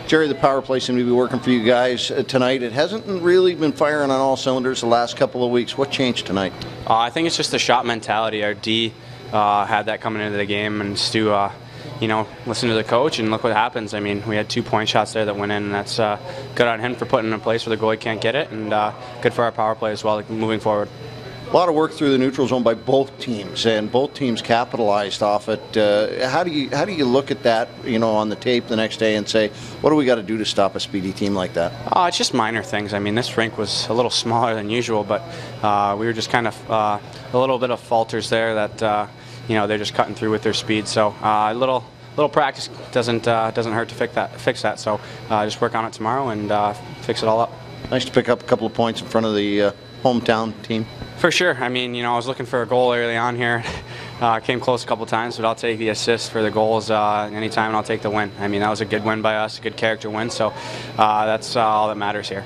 Jerry, the power play seemed to be working for you guys tonight. It hasn't really been firing on all cylinders the last couple of weeks. What changed tonight? I think it's just the shot mentality. Our D had that coming into the game, and Stu, listen to the coach and look what happens. I mean, we had 2-point shots there that went in, and that's good on him for putting it in a place where the goalie can't get it, and good for our power play as well, moving forward. A lot of work through the neutral zone by both teams, and both teams capitalized off it. How do you look at that, on the tape the next day and say, what do we got to do to stop a speedy team like that? It's just minor things. I mean, this rink was a little smaller than usual, but we were just kind of a little bit of falters there that they're just cutting through with their speed. So a little practice doesn't hurt to fix that. So just work on it tomorrow and fix it all up. Nice to pick up a couple of points in front of the hometown team. For sure. I mean, I was looking for a goal early on here. Came close a couple times, but I'll take the assist for the goals anytime, and I'll take the win. I mean, that was a good win by us, a good character win, so that's all that matters here.